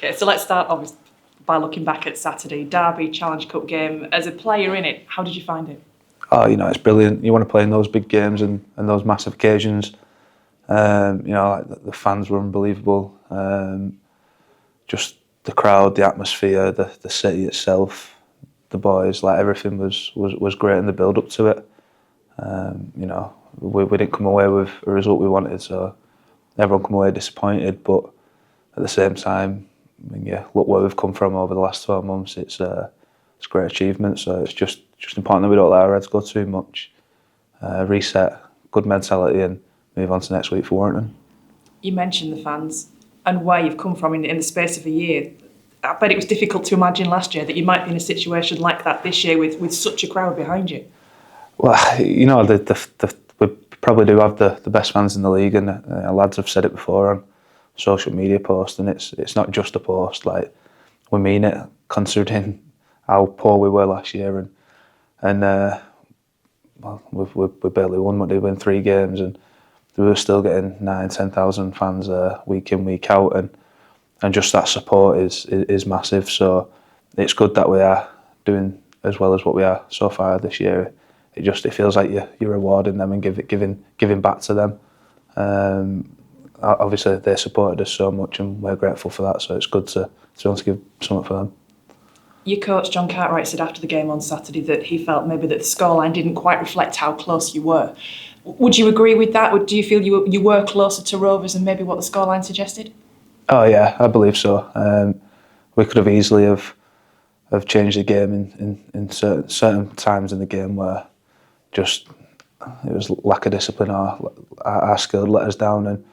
Okay, so let's start obviously by looking back at Saturday. Derby Challenge Cup game. As a player in it, how did you find it? Oh, it's brilliant. You want to play in those big games and those massive occasions. Like the fans were unbelievable. Just the crowd, the atmosphere, the city itself, the boys, like everything was great in the build up to it. We didn't come away with a result we wanted, so everyone come away disappointed. But at the same time, look where we've come from over the last 12 months. It's a great achievement. So it's just important that we don't let our heads go too much. Reset, good mentality, and move on to next week for Warrington. You mentioned the fans and where you've come from in the space of a year. I bet it was difficult to imagine last year that you might be in a situation like that this year with such a crowd behind you. Well, we probably do have the best fans in the league, and lads have said it before on social media posts, and it's not just a post. Like, we mean it, considering how poor we were last year, and we barely won. We did win 3 games, and we were still getting 9,000-10,000 fans week in, week out, and just that support is massive. So it's good that we are doing as well as what we are so far this year. It feels like you're rewarding them and giving back to them. Obviously they supported us so much, and we're grateful for that. So it's good to want to give something for them. Your coach John Cartright said after the game on Saturday that he felt maybe that the scoreline didn't quite reflect how close you were. Would you agree with that? Do you feel you were closer to Rovers than maybe what the scoreline suggested? Oh yeah, I believe so. We could have easily have changed the game in certain times in the game where just it was lack of discipline or our skill let us down, and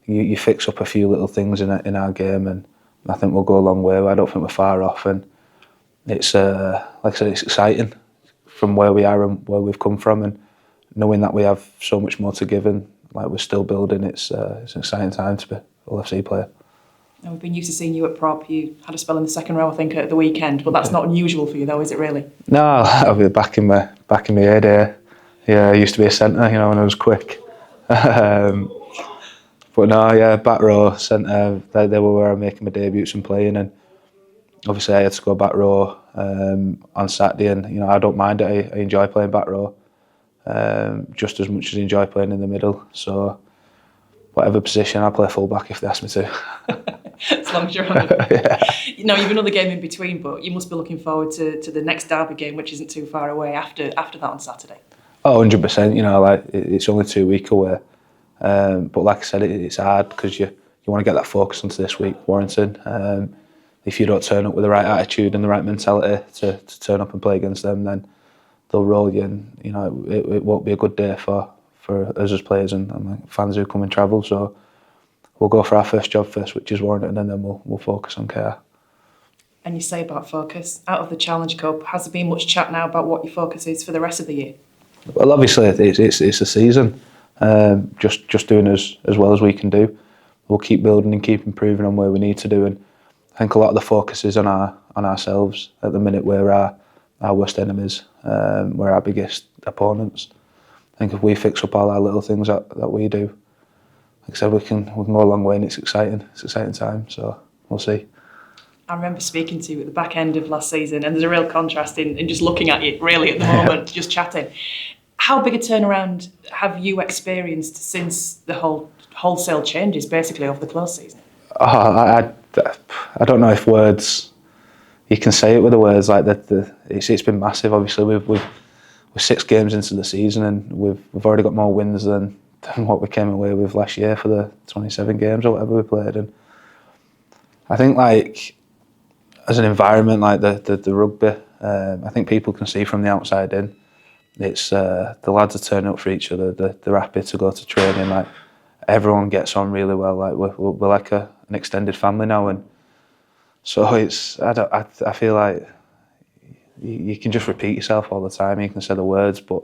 you fix up a few little things in our game, and I think we'll go a long way. I don't think we're far off, and it's like I said, it's exciting from where we are and where we've come from, and knowing that we have so much more to give, and like we're still building. It's an exciting time to be an LFC player. Now, we've been used to seeing you at prop. You had a spell in the second row, I think, at the weekend, but that's not unusual for you, though, is it really? No, I'll be back in my head. Yeah, I used to be a centre, when I was quick. But no, yeah, back row, centre. They were where I'm making my debuts and playing, and obviously I had to go back row on Saturday, and I don't mind it. I enjoy playing back row just as much as I enjoy playing in the middle. So whatever position, I'll play full back if they ask me to. As long as you're on it. Yeah. You've another game in between, but you must be looking forward to the next Derby game, which isn't too far away after that on Saturday. Oh, 100%. Like it's only 2 weeks away. But like I said, it's hard because you want to get that focus onto this week, Warrington. If you don't turn up with the right attitude and the right mentality to turn up and play against them, then they'll roll you, and it won't be a good day for us as players and fans who come and travel. So we'll go for our first job first, which is Warrington, and then we'll focus on KR. And you say about focus, out of the Challenge Cup, has there been much chat now about what your focus is for the rest of the year? Well, obviously it's a season. Just doing as well as we can do. We'll keep building and keep improving on where we need to do, and I think a lot of the focus is on ourselves at the minute. We're our worst enemies. We're our biggest opponents. I think if we fix up all our little things that we do, like I said, we can go a long way, and it's exciting. It's an exciting time. So we'll see. I remember speaking to you at the back end of last season, and there's a real contrast in just looking at you really at the moment, just chatting. How big a turnaround have you experienced since the wholesale changes basically over the close season? I don't know if words, you can say it with the words like that. It's been massive. Obviously, we're 6 games into the season, and we've already got more wins than what we came away with last year for the 27 games or whatever we played. And I think like as an environment like the rugby, I think people can see from the outside in. It's the lads are turning up for each other. They're happy to go to training. Like everyone gets on really well. Like we're like an extended family now, and so it's. I feel like you can just repeat yourself all the time. You can say the words, but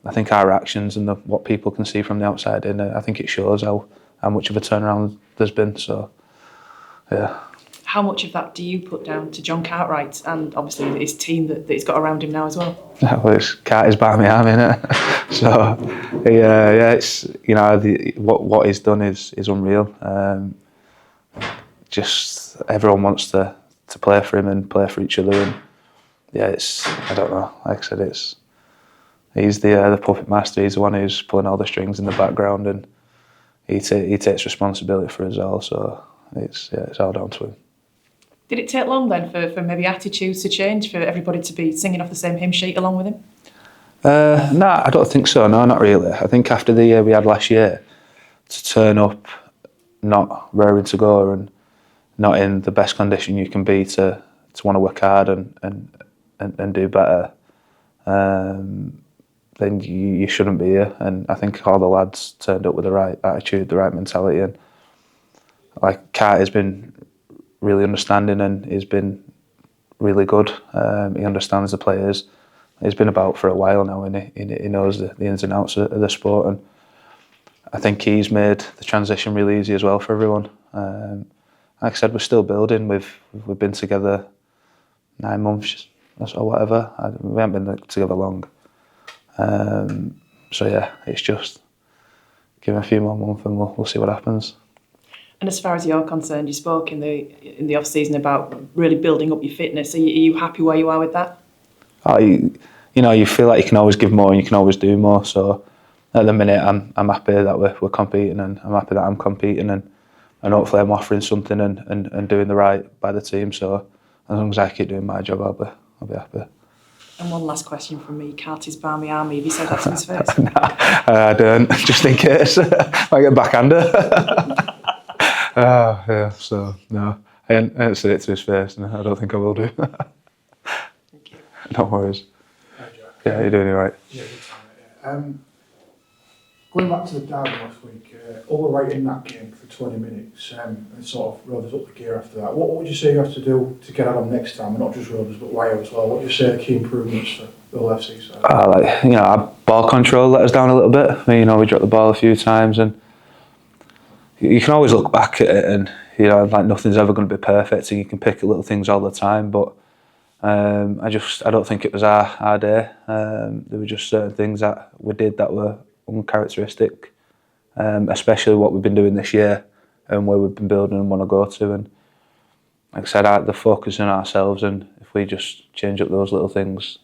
I think our actions and what people can see from the outside in, I think it shows how much of a turnaround there's been. So yeah. How much of that do you put down to John Cartwright and obviously his team that he's got around him now as well? Well, it's Carty's by my arm, innit? So yeah, it's what he's done is unreal. everyone wants to play for him and play for each other. And yeah, it's, I don't know. Like I said, he's the puppet master. He's the one who's pulling all the strings in the background, and he takes responsibility for us all. So it's all down to him. Did it take long then for maybe attitudes to change, for everybody to be singing off the same hymn sheet along with him? No, I don't think so. No, not really. I think after the year we had last year, to turn up not raring to go and not in the best condition you can be to want to work hard and do better, then you shouldn't be here. And I think all the lads turned up with the right attitude, the right mentality, and like Cart has been really understanding and he's been really good. He understands the players. He's been about for a while now, and he knows the ins and outs of the sport. And I think he's made the transition really easy as well for everyone. Like I said, we're still building. We've been together 9 months or whatever. We haven't been together long. So yeah, it's just give him a few more months and we'll see what happens. And as far as you're concerned, you spoke in the off season about really building up your fitness. Are you happy where you are with that? You feel like you can always give more and you can always do more. So at the minute, I'm happy that we're competing, and I'm happy that I'm competing, and hopefully I'm offering something and doing the right by the team. So as long as I keep doing my job, I'll be happy. And one last question from me. Cart is Barmy Army. Have you said that to his face? No, I don't, just in case. Might get backhander. Yeah, so no, I ain't said it to his face, and I don't think I will do. Thank you. No worries. Hi, Jack. Yeah, you're doing all right. Yeah, good time, yeah. Going back to the derby last week, all right in that game for 20 minutes and sort of Rovers up the gear after that. What would you say you have to do to get at them next time, and not just Rovers but Wire as well? What would you say are the key improvements for the FC side? Our ball control let us down a little bit. We dropped the ball a few times, and you can always look back at it and like nothing's ever going to be perfect, and you can pick at little things all the time. But I don't think it was our day. There were just certain things that we did that were uncharacteristic, especially what we've been doing this year and where we've been building and want to go to. And like I said, the focus on ourselves, and if we just change up those little things,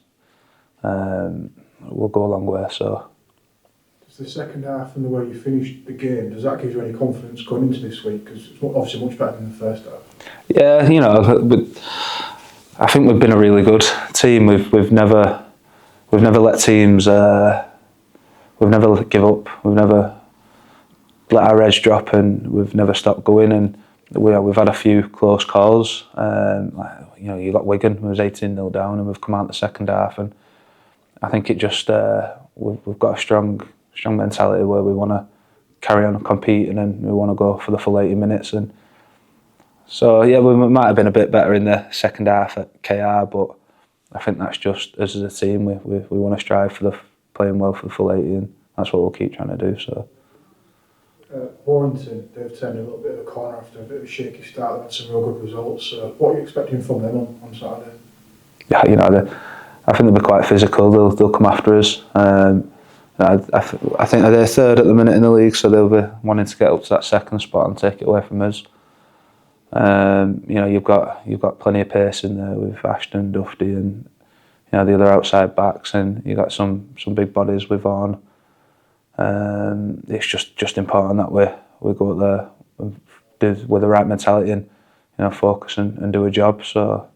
we'll go a long way. So The second half and the way you finished the game, does that give you any confidence going into this week? Because it's obviously much better than the first half. Yeah, I think we've been a really good team. We've never let teams. We've never give up. We've never let our edge drop, and we've never stopped going. And we've had a few close calls. You got Wigan, who was 18-0 down, and we've come out the second half. And I think it just we've got a strong mentality where we want to carry on competing, and we want to go for the full 80 minutes. And so yeah, we might have been a bit better in the second half at KR, but I think that's just us as a team. We want to strive for playing well for the full 80, and that's what we'll keep trying to do. So Warrington, they've turned a little bit of a corner after a bit of a shaky start. They've had some real good results. What are you expecting from them on Saturday? Yeah, I think they'll be quite physical. They'll come after us. I think they're third at the minute in the league, so they'll be wanting to get up to that second spot and take it away from us. You've got plenty of pace in there with Ashton, Duffy, and the other outside backs, and you've got some big bodies with Vaughan. It's just important that we go up there with the right mentality and focus and do a job. So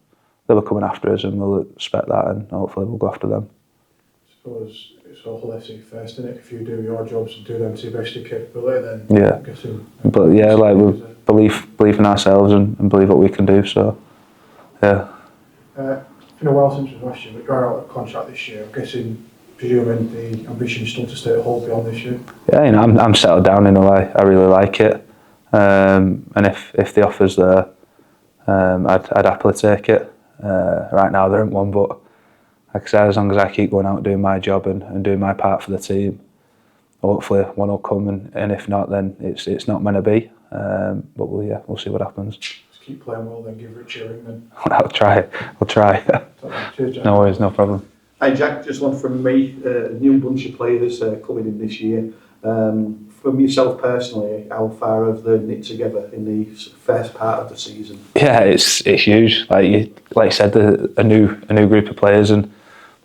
they'll be coming after us, and we'll expect that, and hopefully we'll go after them. I suppose it's all FC first, isn't it? If you do your jobs and do them to your best of your capability, then yeah. I'm guessing. But yeah, like we believe in ourselves and believe what we can do. So yeah. It's been a while since we've last year, but you're out of contract this year. I'm guessing, presuming the ambition is still to stay at Hull beyond this year. Yeah, I'm settled down in a way. I really like it, and if the offer's there, I'd happily take it. Right now there isn't one, but like I said, as long as I keep going out doing my job and doing my part for the team, hopefully one will come, and if not, then it's not meant to be. But we'll see what happens. Just keep playing well, then give Richie a ring then. I'll try. Cheers, Jack. No worries, no problem. Hi Jack, just one from me. A new bunch of players coming in this year. From yourself personally, how far have they knit together in the first part of the season? Yeah, it's huge. Like you said, a new group of players and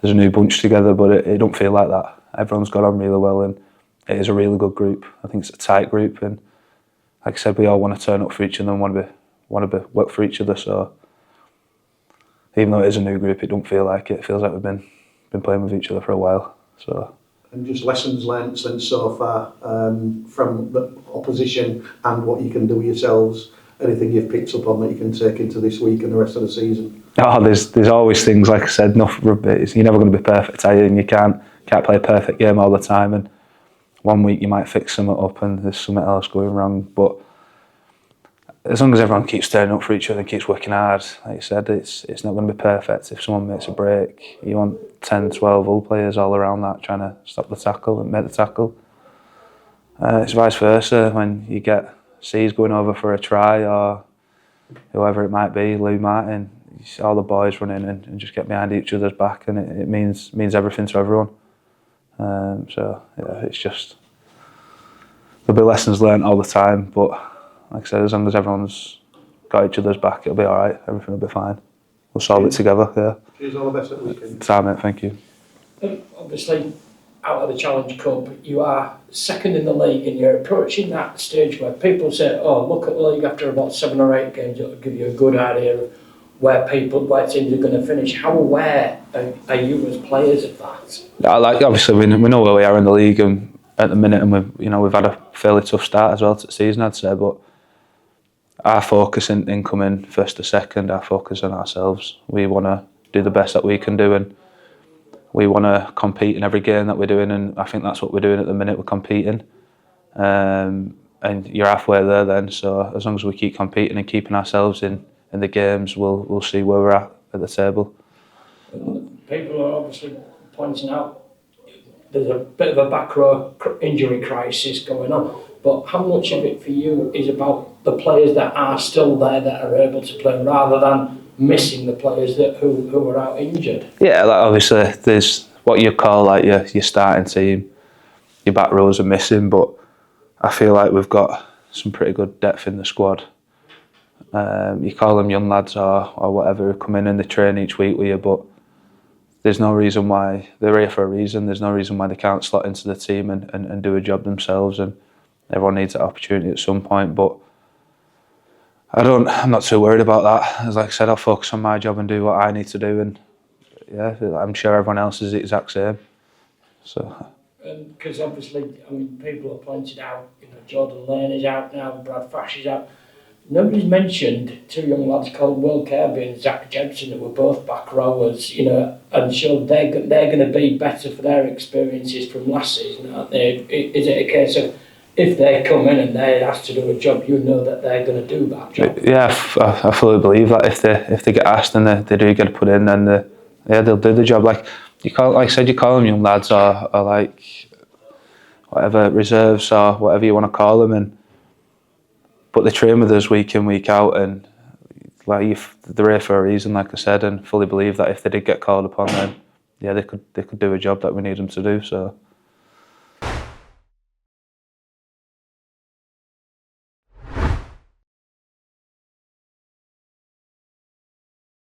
there's a new bunch together, but it don't feel like that. Everyone's got on really well and it is a really good group. I think it's a tight group and like I said, we all want to turn up for each other and want to work for each other. So even though it is a new group, it don't feel like it. It feels like we've been playing with each other for a while. So. And just lessons learnt since so far from the opposition and what you can do yourselves. Anything you've picked up on that you can take into this week and the rest of the season? Oh, there's always things, like I said, enough rugby. You're never going to be perfect, are you? And you can't play a perfect game all the time. And one week you might fix something up and there's something else going wrong. But as long as everyone keeps turning up for each other and keeps working hard, like you said, it's not going to be perfect. If someone makes a break, you want 10, 12 old players all around that trying to stop the tackle and make the tackle. It's vice versa when you get C's going over for a try or whoever it might be, Lou Martin, you see all the boys running and just get behind each other's back and it means everything to everyone. So yeah, it's just, there'll be lessons learned all the time, but like I said, as long as everyone's got each other's back, it'll be all right. Everything will be fine. We'll solve it together. Yeah. Cheers, all the best at the weekend. Time, mate. Thank you. Obviously, out of the Challenge Cup, you are second in the league, and you're approaching that stage where people say, "Oh, look at the league after about 7 or 8 games." It'll give you a good idea of where teams are going to finish. How aware are you as players of that? Obviously, we know where we are in the league, and at the minute, and we've had a fairly tough start as well to the season, I'd say, but. Our focus in coming first or second, our focus on ourselves. We want to do the best that we can do and we want to compete in every game that we're doing, and I think that's what we're doing at the minute, we're competing. And you're halfway there then, so as long as we keep competing and keeping ourselves in the games, we'll see where we're at the table. People are obviously pointing out there's a bit of a back row injury crisis going on, but how much of it for you is about the players that are still there that are able to play rather than missing the players who are out injured? Yeah, obviously there's what you call like your starting team, your back rows are missing, but I feel like we've got some pretty good depth in the squad. You call them young lads or whatever who come in and they train each week with you, but there's no reason why they're here for a reason. There's no reason why they can't slot into the team and do a job themselves, and everyone needs that opportunity at some point. But I'm not too worried about that. As like I said, I'll focus on my job and do what I need to do, and yeah, I'm sure everyone else is the exact same. So. Because obviously, I mean, people have pointed out, Jordan Lane is out now, Brad Fash is out. Nobody's mentioned 2 young lads called Will Kirby and Zach Jebson, who were both back rowers, and sure they're going to be better for their experiences from last season, aren't they? Is it a case of if they come in and they're asked to do a job, that they're going to do that job? Yeah, I fully believe that if they get asked and they do get put in, then they'll do the job. Like I said, you call them young lads or like whatever, reserves or whatever you want to call them, but they train with us week in, week out, and they're here for a reason, like I said, and fully believe that if they did get called upon, then yeah, they could do a job that we need them to do. So.